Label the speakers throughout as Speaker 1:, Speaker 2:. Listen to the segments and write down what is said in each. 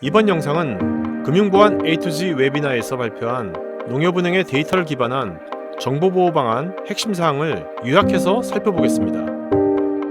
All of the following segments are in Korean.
Speaker 1: 이번 영상은 금융보안 A2Z 웨비나에서 발표한 농협은행의 데이터를 기반한 정보보호 방안 핵심 사항을 요약해서 살펴보겠습니다.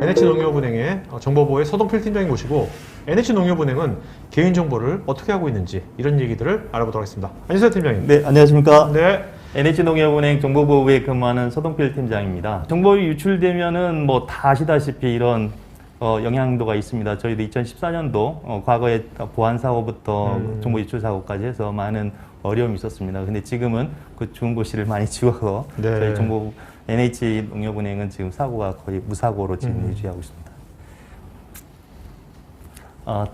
Speaker 1: NH농협은행의 정보보호의 서동필 팀장님 모시고 NH농협은행은 개인정보를 어떻게 하고 있는지 이런 얘기들을 알아보도록 하겠습니다. 안녕하세요, 팀장님.
Speaker 2: 네, 안녕하십니까.
Speaker 1: 네.
Speaker 2: NH농협은행 정보보호부에 근무하는 서동필 팀장입니다. 정보가 유출되면은 다 아시다시피 이런 영향도가 있습니다. 저희도 2014년도 과거에 보안 사고부터 정보 유출 사고까지 해서 많은 어려움이 있었습니다. 근데 지금은 그 중고시를 많이 지워서 저희 NH농협은행은 지금 사고가 거의 무사고로 지금 유지하고 있습니다.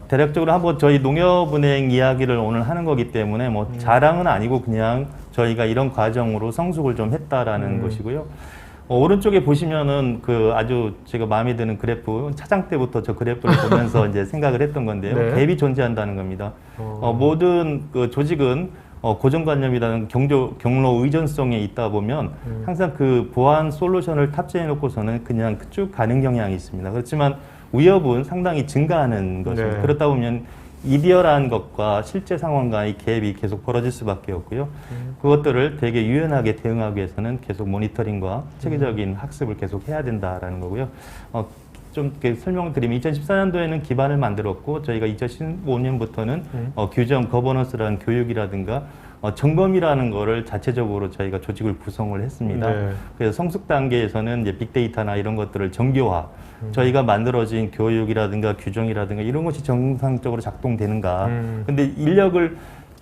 Speaker 2: 대략적으로 한번 저희 농협은행 이야기를 오늘 하는 거기 때문에 자랑은 아니고 그냥 저희가 이런 과정으로 성숙을 좀 했다라는 것이고요. 오른쪽에 보시면은 아주 제가 마음에 드는 그래프, 차장 때부터 저 그래프를 보면서 이제 생각을 했던 건데요.
Speaker 1: 네.
Speaker 2: 갭이 존재한다는 겁니다. 모든 조직은 고정관념이라는 경로 의존성에 있다 보면 항상 그 보안 솔루션을 탑재해 놓고서는 그냥 쭉 가는 경향이 있습니다. 그렇지만 위협은 상당히 증가하는 것입니다.
Speaker 1: 네.
Speaker 2: 그렇다 보면 이디어라는 것과 실제 상황과의 갭이 계속 벌어질 수밖에 없고요. 그것들을 되게 유연하게 대응하기 위해서는 계속 모니터링과 체계적인 학습을 계속 해야 된다라는 거고요. 좀 이렇게 설명을 드리면 2014년도에는 기반을 만들었고 저희가 2015년부터는 규정, 거버넌스라는 교육이라든가 점검이라는 거를 자체적으로 저희가 조직을 구성을 했습니다.
Speaker 1: 네.
Speaker 2: 그래서 성숙 단계에서는 이제 빅데이터나 이런 것들을 정교화, 저희가 만들어진 교육이라든가 규정이라든가 이런 것이 정상적으로 작동되는가. 근데 인력을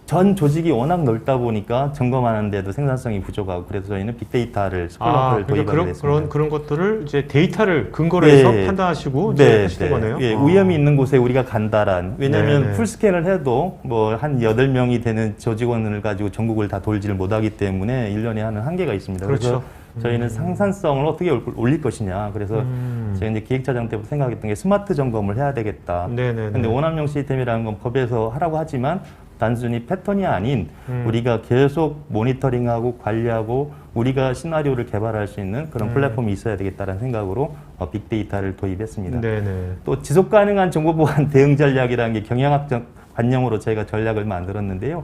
Speaker 2: 전 조직이 워낙 넓다 보니까 점검하는데도 생산성이 부족하고 그래서 저희는 빅데이터를 스콜라프를 도입하게 됐습니다.
Speaker 1: 그런 것들을 이제 데이터를 근거로 해서 판단하시고 이제 하시는 거네요.
Speaker 2: 예, 위험이 있는 곳에 우리가 간다란. 왜냐하면
Speaker 1: 네네.
Speaker 2: 풀스캔을 해도 한 8명이 되는 조직원을 가지고 전국을 다 돌지를 못하기 때문에 1년에 하는 한계가 있습니다.
Speaker 1: 그렇죠.
Speaker 2: 그래서 저희는 생산성을 어떻게 올릴 것이냐. 그래서 제가 이제 기획차장 때부터 생각했던 게 스마트 점검을 해야 되겠다.
Speaker 1: 네네네.
Speaker 2: 근데 원합용 시스템이라는 건 법에서 하라고 하지만 단순히 패턴이 아닌 우리가 계속 모니터링하고 관리하고 우리가 시나리오를 개발할 수 있는 그런 플랫폼이 있어야 되겠다는 생각으로 빅데이터를 도입했습니다.
Speaker 1: 네네.
Speaker 2: 또 지속 가능한 정보 보안 대응 전략이라는 게 경영학적 관념으로 저희가 전략을 만들었는데요.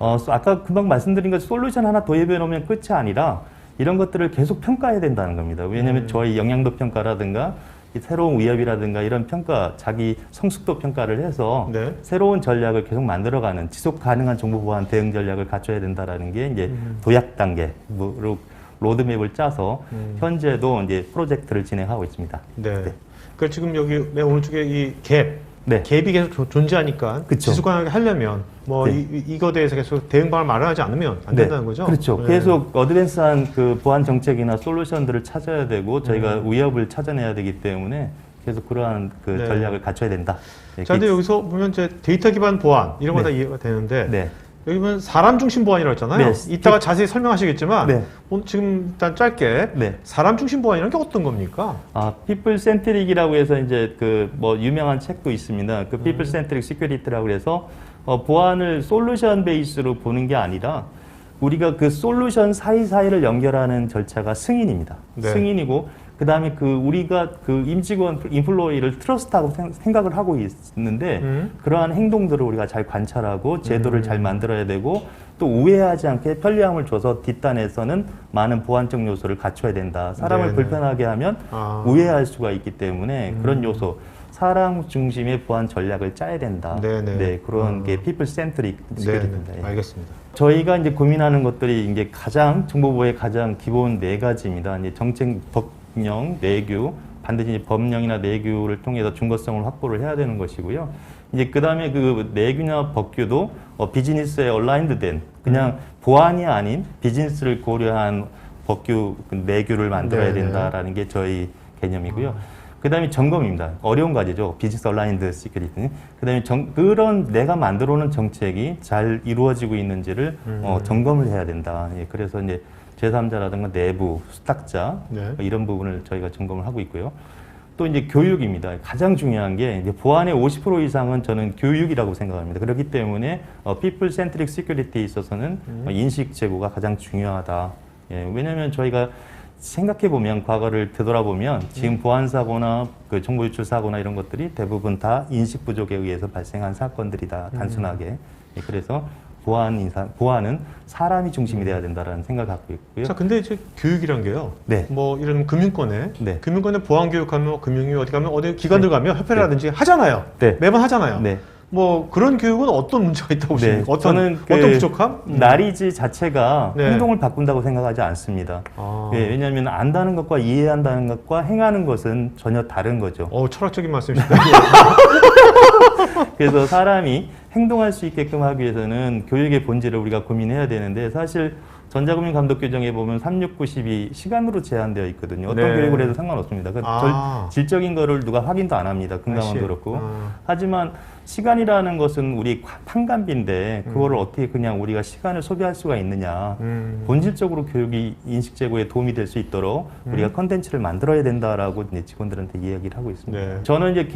Speaker 2: 아까 금방 말씀드린 것 솔루션 하나 도입해 놓으면 끝이 아니라 이런 것들을 계속 평가해야 된다는 겁니다. 왜냐하면 저희 영향도 평가라든가 새로운 위협이라든가 이런 평가, 자기 성숙도 평가를 해서
Speaker 1: 네.
Speaker 2: 새로운 전략을 계속 만들어가는 지속 가능한 정보 보안 대응 전략을 갖춰야 된다라는 게 이제 도약 단계로 로드맵을 짜서 현재도 이제 프로젝트를 진행하고 있습니다.
Speaker 1: 네. 그러니까 지금 여기 맨 오른쪽에 이 갭,
Speaker 2: 네.
Speaker 1: 갭이 계속 존재하니까
Speaker 2: 그쵸.
Speaker 1: 지속가능하게 하려면 이거 대해서 계속 대응 방안을 마련하지 않으면 안 된다는 거죠?
Speaker 2: 그렇죠.
Speaker 1: 네.
Speaker 2: 계속 어드밴스한 그 보안 정책이나 솔루션들을 찾아야 되고 저희가 위협을 찾아내야 되기 때문에 계속 그러한 그 전략을 갖춰야 된다.
Speaker 1: 자, 근데 여기서 보면 이제 데이터 기반 보안 이런 거 다 이해가 되는데
Speaker 2: 네.
Speaker 1: 여기 보면 사람 중심 보안이라고 했잖아요.
Speaker 2: 네.
Speaker 1: 이따가 자세히 설명하시겠지만
Speaker 2: 네.
Speaker 1: 오늘 지금 일단 짧게
Speaker 2: 네.
Speaker 1: 사람 중심 보안이라는 게 어떤 겁니까?
Speaker 2: 피플 센트릭이라고 해서 이제 유명한 책도 있습니다. 그 피플 센트릭 시큐리티라고 해서 보안을 솔루션 베이스로 보는 게 아니라 우리가 그 솔루션 사이사이를 연결하는 절차가 승인입니다.
Speaker 1: 네.
Speaker 2: 승인이고 그다음에 우리가 임직원 인플로이를 트러스트하고 생각을 하고 있는데 그러한 행동들을 우리가 잘 관찰하고 제도를 잘 만들어야 되고 또 우회하지 않게 편리함을 줘서 뒷단에서는 많은 보안적 요소를 갖춰야 된다. 사람을
Speaker 1: 네네.
Speaker 2: 불편하게 하면 우회할 수가 있기 때문에 그런 요소 사람 중심의 보안 전략을 짜야 된다.
Speaker 1: 네네.
Speaker 2: 네, 그런 게 people centric 시큐리티입니다.
Speaker 1: 네, 알겠습니다.
Speaker 2: 저희가 이제 고민하는 것들이 이제 정보보호의 가장 기본 4가지입니다. 이제 정책, 법령, 내규, 반드시 법령이나 내규를 통해서 중거성을 확보를 해야 되는 것이고요. 이제 그 다음에 그 내규나 법규도 비즈니스에 얼라인드된 그냥 보안이 아닌 비즈니스를 고려한 법규, 내규를 만들어야 된다라는 게 저희 개념이고요. 그 다음에 점검입니다. 어려운 과제죠. 비즈니스 얼라인드 시큐리티. 그 다음에 그런 내가 만들어 오는 정책이 잘 이루어지고 있는지를 점검을 해야 된다. 예, 그래서 이제 제3자라든가 내부, 수탁자 이런 부분을 저희가 점검을 하고 있고요. 또 이제 교육입니다. 가장 중요한 게 이제 보안의 50% 이상은 저는 교육이라고 생각합니다. 그렇기 때문에 people centric security에 있어서는 인식 제고가 가장 중요하다. 예, 왜냐하면 저희가 생각해 보면 과거를 되돌아보면 지금 보안 사고나 그 정보 유출 사고나 이런 것들이 대부분 다 인식 부족에 의해서 발생한 사건들이다. 단순하게. 예, 그래서 보안은 사람이 중심이 돼야 된다라는 생각을 갖고 있고요.
Speaker 1: 자, 근데 이제 교육이란 게요.
Speaker 2: 네.
Speaker 1: 뭐 이런 금융권에
Speaker 2: 네.
Speaker 1: 금융권에 보안 교육하면 금융위 어디 가면 어디 기관들 가면 협회라든지 하잖아요.
Speaker 2: 네.
Speaker 1: 매번 하잖아요.
Speaker 2: 네.
Speaker 1: 뭐 그런 교육은 어떤 문제가 있다고 보십니까?
Speaker 2: 네.
Speaker 1: 어떤
Speaker 2: 저는
Speaker 1: 어떤 부족함?
Speaker 2: 나리지 자체가
Speaker 1: 네.
Speaker 2: 행동을 바꾼다고 생각하지 않습니다.
Speaker 1: 아.
Speaker 2: 예, 왜냐하면 안다는 것과 이해한다는 것과 행하는 것은 전혀 다른 거죠.
Speaker 1: 철학적인 말씀이십니다.
Speaker 2: 그래서 사람이 행동할 수 있게끔 하기 위해서는 교육의 본질을 우리가 고민해야 되는데 사실 전자금융 감독 규정에 보면 3692 시간으로 제한되어 있거든요. 어떤
Speaker 1: 네.
Speaker 2: 교육을 해도 상관없습니다. 질적인 거를 누가 확인도 안 합니다. 금감원도 그렇고. 하지만 시간이라는 것은 우리 판관비인데 그거를 어떻게 그냥 우리가 시간을 소비할 수가 있느냐. 본질적으로 교육이 인식 제고에 도움이 될 수 있도록 우리가 컨텐츠를 만들어야 된다라고 이제 직원들한테 이야기를 하고 있습니다.
Speaker 1: 네.
Speaker 2: 저는 이제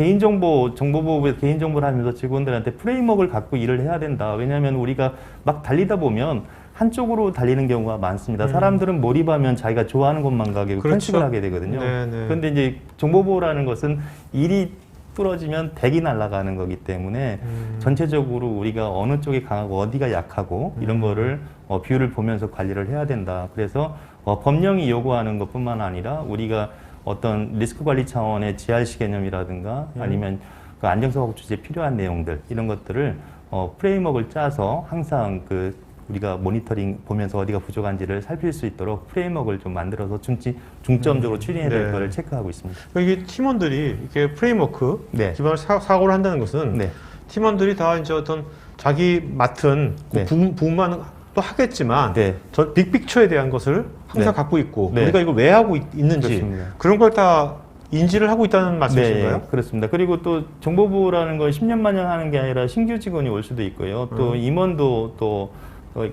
Speaker 2: 정보보호부에서 개인정보를 하면서 직원들한테 프레임워크를 갖고 일을 해야 된다. 왜냐하면 우리가 막 달리다 보면 한쪽으로 달리는 경우가 많습니다. 사람들은 몰입하면 자기가 좋아하는 것만 가게
Speaker 1: 그렇죠.
Speaker 2: 편집을 하게 되거든요.
Speaker 1: 네네.
Speaker 2: 그런데 이제 정보보호라는 것은 일이 뚫어지면 덱이 날아가는 거기 때문에 전체적으로 우리가 어느 쪽이 강하고 어디가 약하고 이런 거를 비율을 보면서 관리를 해야 된다. 그래서 법령이 요구하는 것뿐만 아니라 우리가 어떤 리스크 관리 차원의 GRC 개념이라든가 아니면 그 안정성 확보 주제에 필요한 내용들 이런 것들을 프레임워크를 짜서 항상 우리가 모니터링 보면서 어디가 부족한지를 살필 수 있도록 프레임워크를 좀 만들어서 중점적으로 추진해야 될
Speaker 1: 네.
Speaker 2: 거를 체크하고 있습니다.
Speaker 1: 이게 팀원들이 이렇게 프레임워크
Speaker 2: 네.
Speaker 1: 기반으로 사고를 한다는 것은
Speaker 2: 네.
Speaker 1: 팀원들이 다 이제 어떤 자기 맡은
Speaker 2: 네.
Speaker 1: 부분만 또 하겠지만
Speaker 2: 네.
Speaker 1: 저 빅픽처에 대한 것을 항상
Speaker 2: 네.
Speaker 1: 갖고 있고
Speaker 2: 네.
Speaker 1: 우리가 이걸 왜 하고 있는지
Speaker 2: 그렇습니다.
Speaker 1: 그런 걸 다 인지를 하고 있다는 말씀이신가요?
Speaker 2: 네, 그렇습니다. 그리고 또 정보부라는 건 10년 만년 하는 게 아니라 신규 직원이 올 수도 있고요. 또 임원도 또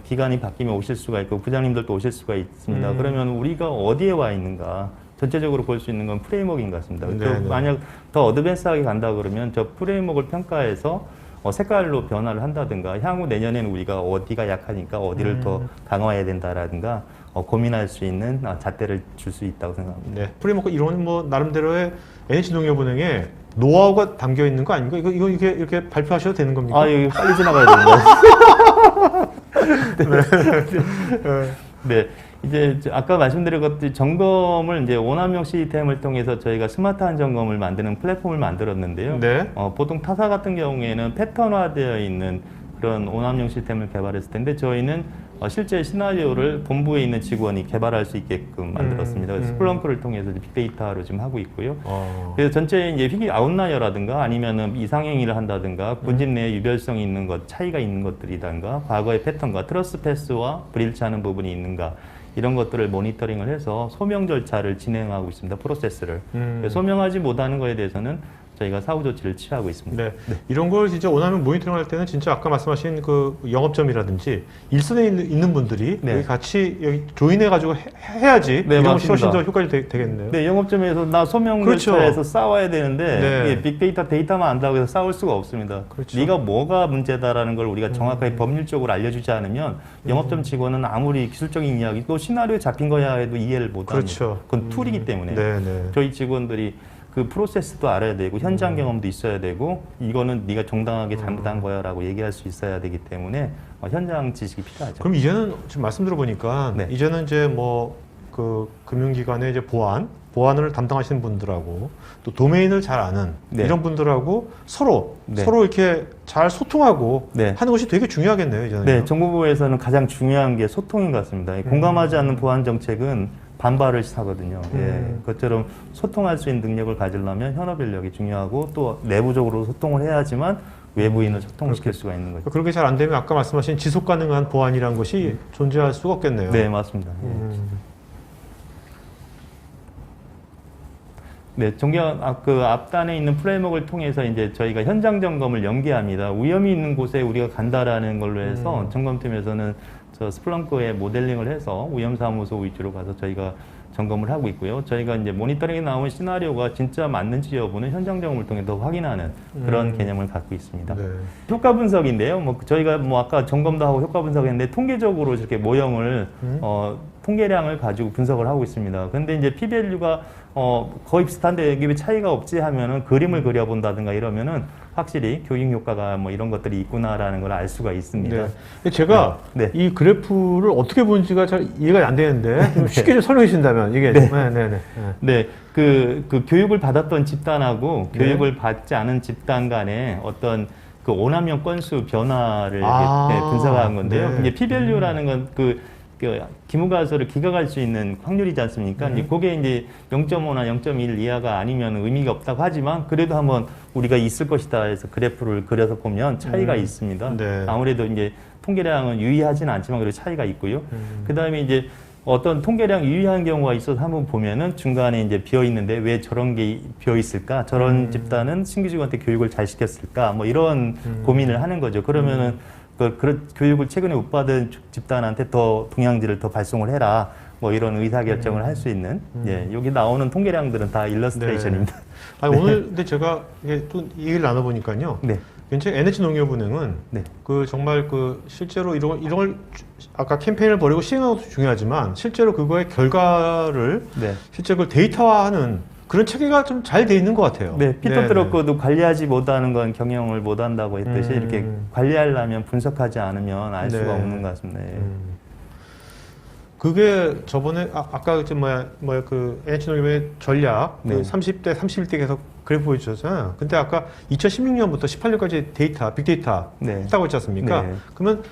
Speaker 2: 기간이 바뀌면 오실 수가 있고 부장님들도 오실 수가 있습니다. 그러면 우리가 어디에 와 있는가 전체적으로 볼 수 있는 건 프레임워크인 것 같습니다. 또 만약 더 어드밴스하게 간다 그러면 저 프레임워크를 평가해서 색깔로 변화를 한다든가 향후 내년에는 우리가 어디가 약하니까 어디를 더 강화해야 된다라든가 고민할 수 있는 잣대를 줄 수 있다고 생각합니다.
Speaker 1: 네. 프레임워크 이런 뭐 나름대로의 NH농협은행에 노하우가 담겨 있는 거 아닌가? 이거 이렇게 발표하셔도 되는 겁니까?
Speaker 2: 이거 빨리 지나가야 됩니다. 네. 이제 아까 말씀드린 것들 점검을 이제 오남용 시스템을 통해서 저희가 스마트한 점검을 만드는 플랫폼을 만들었는데요.
Speaker 1: 네.
Speaker 2: 보통 타사 같은 경우에는 패턴화되어 있는 그런 오남용 시스템을 개발했을 텐데 저희는 실제 시나리오를 본부에 있는 직원이 개발할 수 있게끔 만들었습니다. 그래서 스플렁크를 통해서 빅데이터로 지금 하고 있고요. 그래서 전체 이제 희귀 아웃라이어라든가 아니면은 이상행위를 한다든가 본진 내에 유별성이 있는 것, 차이가 있는 것들이든가 과거의 패턴과 트러스 패스와 불일치하는 부분이 있는가 이런 것들을 모니터링을 해서 소명 절차를 진행하고 있습니다. 프로세스를. 소명하지 못하는 거에 대해서는 저희가 사후 조치를 취하고 있습니다.
Speaker 1: 네. 이런 걸 진짜 원하면 모니터링 할 때는 진짜 아까 말씀하신 그 영업점이라든지 일선에 있는 분들이
Speaker 2: 네.
Speaker 1: 여기 같이 여기 조인해가지고 해야지
Speaker 2: 네,
Speaker 1: 이런
Speaker 2: 맞습니다.
Speaker 1: 훨씬 더 효과적이 되겠네요.
Speaker 2: 네, 영업점에서 나 소명
Speaker 1: 그렇죠.
Speaker 2: 절차에서 싸워야 되는데
Speaker 1: 네.
Speaker 2: 이게 빅데이터 데이터만 안다고 해서 싸울 수가 없습니다.
Speaker 1: 그렇죠.
Speaker 2: 네가 뭐가 문제다라는 걸 우리가 정확하게 법률적으로 알려주지 않으면 영업점 직원은 아무리 기술적인 이야기 또 시나리오에 잡힌 거야 해도 이해를 못
Speaker 1: 그렇죠.
Speaker 2: 합니다. 그건 툴이기 때문에
Speaker 1: 네.
Speaker 2: 저희 직원들이 그 프로세스도 알아야 되고 현장 경험도 있어야 되고 이거는 네가 정당하게 잘못한 거야라고 얘기할 수 있어야 되기 때문에 현장 지식이 필요하죠.
Speaker 1: 그럼 이제는 지금 말씀 들어보니까
Speaker 2: 네.
Speaker 1: 이제는 이제 뭐 그 금융기관의 이제 보안을 담당하시는 분들하고 또 도메인을 잘 아는
Speaker 2: 네.
Speaker 1: 이런 분들하고 서로
Speaker 2: 네.
Speaker 1: 이렇게 잘 소통하고
Speaker 2: 네.
Speaker 1: 하는 것이 되게 중요하겠네요. 이제는.
Speaker 2: 네, 정보부에서는 가장 중요한 게 소통인 것 같습니다. 공감하지 않는 보안 정책은 반발을 사거든요. 예, 그것처럼 소통할 수 있는 능력을 가지려면 현업 인력이 중요하고 또 내부적으로 소통을 해야지만 외부인을 소통시킬 수가 있는 거죠.
Speaker 1: 그렇게 잘 안 되면 아까 말씀하신 지속 가능한 보안이라는 것이 존재할 수가 없겠네요.
Speaker 2: 네, 맞습니다. 네, 그 앞단에 있는 프레임워크를 통해서 이제 저희가 현장 점검을 연계합니다. 위험이 있는 곳에 우리가 간다라는 걸로 해서 점검팀에서는 저 스플렁크에 모델링을 해서 위험사무소 위주로 가서 저희가 점검을 하고 있고요. 저희가 이제 모니터링에 나온 시나리오가 진짜 맞는지 여부는 현장 점검을 통해 더 확인하는 그런 개념을 갖고 있습니다.
Speaker 1: 네.
Speaker 2: 효과 분석인데요. 뭐 저희가 뭐 아까 점검도 하고 효과 분석했는데 통계적으로 이렇게 모형을 통계량을 가지고 분석을 하고 있습니다. 근데 이제 p-value가 거의 비슷한데 이게 왜 차이가 없지 하면은 그림을 그려본다든가 이러면은 확실히 교육 효과가 뭐 이런 것들이 있구나라는 걸 알 수가 있습니다.
Speaker 1: 네. 근데 제가
Speaker 2: 네.
Speaker 1: 이 그래프를 어떻게 보는지가 잘 이해가 안 되는데 좀 쉽게 좀 설명해 주신다면 이게
Speaker 2: 네.
Speaker 1: 네.
Speaker 2: 네, 그 교육을 받았던 집단하고
Speaker 1: 네.
Speaker 2: 교육을 받지 않은 집단 간의 어떤 그 오남용 건수 변화를 분석한 건데요.
Speaker 1: 네.
Speaker 2: 이제 p-value라는 건 그 기무가소를 기각할 수 있는 확률이지 않습니까? 이제 그게 이제 0.5나 0.1 이하가 아니면 의미가 없다고 하지만 그래도 한번 우리가 있을 것이다 해서 그래프를 그려서 보면 차이가 있습니다.
Speaker 1: 네.
Speaker 2: 아무래도 이제 통계량은 유의하지는 않지만 그래도 차이가 있고요. 그 다음에 이제 어떤 통계량 유의한 경우가 있어서 한번 보면은 중간에 이제 비어 있는데 왜 저런 게 비어 있을까? 저런 집단은 신규 직원한테 교육을 잘 시켰을까? 뭐 이런 고민을 하는 거죠. 그러면은 그런 교육을 최근에 못 받은 집단한테 더 동향지를 더 발송을 해라. 뭐 이런 의사결정을 할 수 있는 여기 나오는 통계량들은 다 일러스트레이션입니다.
Speaker 1: 네. 아니, 오늘 근데 제가 이게 또 얘기를 나눠보니까요.
Speaker 2: 네.
Speaker 1: 현재 NH농협은행은
Speaker 2: 네.
Speaker 1: 그 정말 그 실제로 이런 걸 아까 캠페인을 벌이고 시행하는 것도 중요하지만 실제로 그거의 결과를
Speaker 2: 네.
Speaker 1: 실제 그 데이터화하는 그런 체계가 좀 잘 돼 있는 것 같아요.
Speaker 2: 네, 피터 드러커도 관리하지 못하는 건 경영을 못한다고 했듯이 이렇게 관리하려면 분석하지 않으면 알 수가 없는 것 같습니다. 예.
Speaker 1: 그게 저번에 아까 그 NH농협의 전략
Speaker 2: 네.
Speaker 1: 그 30대, 31대 계속 그래프 보여주셨잖아요. 근데 아까 2016년부터 18년까지 데이터, 빅데이터
Speaker 2: 네.
Speaker 1: 했다고 했지 않습니까?
Speaker 2: 네.
Speaker 1: 그러면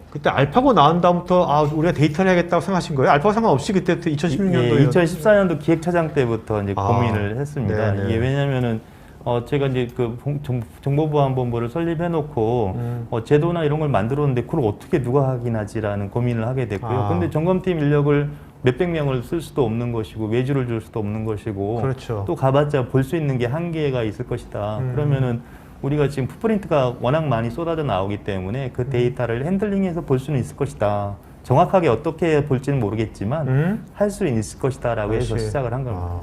Speaker 1: 그때 알파고 나온 다음부터 우리가 데이터를 해야겠다고 생각하신 거예요? 알파고 상관없이 그때부터 2016년도에
Speaker 2: 예, 2014년도 기획차장 때부터 이제 고민을 했습니다.
Speaker 1: 네네.
Speaker 2: 이게 왜냐면은 제가 이제 그 정보보안본부를 설립해놓고 제도나 이런 걸 만들었는데 그걸 어떻게 누가 확인하지라는 고민을 하게 됐고요. 근데 점검팀 인력을 몇백 명을 쓸 수도 없는 것이고 외주를 줄 수도 없는 것이고
Speaker 1: 그렇죠.
Speaker 2: 또 가봤자 볼 수 있는 게 한계가 있을 것이다. 그러면은 우리가 지금 풋프린트가 워낙 많이 쏟아져 나오기 때문에 그 데이터를 핸들링해서 볼 수는 있을 것이다. 정확하게 어떻게 볼지는 모르겠지만 할 수 있을 것이다라고 해서
Speaker 1: 그렇지.
Speaker 2: 시작을 한 겁니다.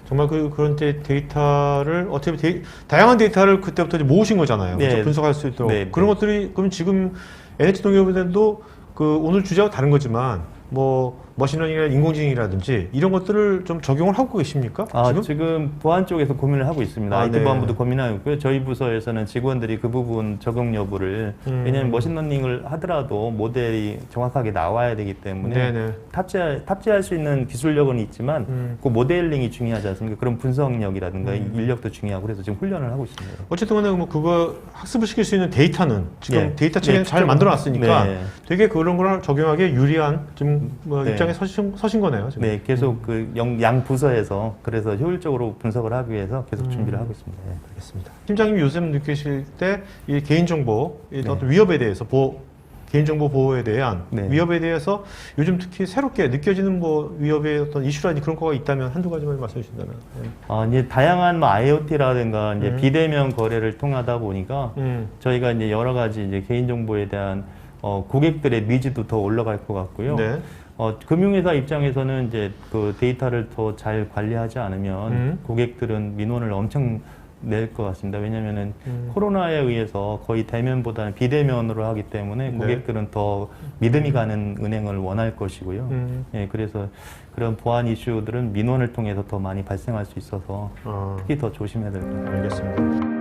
Speaker 1: 정말 그런 데이터를 어차피 다양한 데이터를 그때부터 이제 모으신 거잖아요.
Speaker 2: 네.
Speaker 1: 그렇죠? 분석할 수 있도록
Speaker 2: 네,
Speaker 1: 그런
Speaker 2: 네.
Speaker 1: 것들이 그럼 지금 NH농협은행도 그 오늘 주제와 다른 거지만 뭐 머신러닝이나 인공지능이라든지 이런 것들을 좀 적용을 하고 계십니까?
Speaker 2: 지금 보안 쪽에서 고민을 하고 있습니다. IT
Speaker 1: 네.
Speaker 2: 보안부도 고민하고 있고요. 저희 부서에서는 직원들이 그 부분 적용 여부를 왜냐하면 머신러닝을 하더라도 모델이 정확하게 나와야 되기 때문에
Speaker 1: 네네.
Speaker 2: 탑재할 수 있는 기술력은 있지만 그 모델링이 중요하지 않습니까? 그런 분석력이라든가 인력도 중요하고 그래서 지금 훈련을 하고 있습니다.
Speaker 1: 어쨌든 간에 뭐 그거 학습을 시킬 수 있는 데이터는 지금
Speaker 2: 네.
Speaker 1: 데이터 체계를
Speaker 2: 네,
Speaker 1: 잘 만들어 놨으니까
Speaker 2: 네.
Speaker 1: 되게 그런 걸 적용하기에 유리한 지금 뭐
Speaker 2: 네.
Speaker 1: 입장에 서신 거네요. 지금.
Speaker 2: 네, 계속 그 양 부서에서 그래서 효율적으로 분석을 하기 위해서 계속 준비를 하고 있습니다. 네.
Speaker 1: 알겠습니다. 팀장님 요즘 느끼실 때 이 개인정보 이
Speaker 2: 네.
Speaker 1: 어떤 위협에 대해서 개인정보 보호에 대한
Speaker 2: 네.
Speaker 1: 위협에 대해서 요즘 특히 새롭게 느껴지는 뭐 위협의 어떤 이슈라든지 그런 거가 있다면 한두 가지만 말씀해 주신다면.
Speaker 2: 이제 다양한 뭐 IoT라든가 이제 비대면 거래를 통하다 보니까 저희가 이제 여러 가지 이제 개인정보에 대한 고객들의 니즈도 더 올라갈 것 같고요.
Speaker 1: 네.
Speaker 2: 금융회사 입장에서는 이제 그 데이터를 더 잘 관리하지 않으면 고객들은 민원을 엄청 낼 것 같습니다. 왜냐면은 코로나에 의해서 거의 대면보다는 비대면으로 하기 때문에 고객들은 더 믿음이 가는 은행을 원할 것이고요. 예, 그래서 그런 보안 이슈들은 민원을 통해서 더 많이 발생할 수 있어서 특히 더 조심해야 될 것 같습니다.
Speaker 1: 알겠습니다.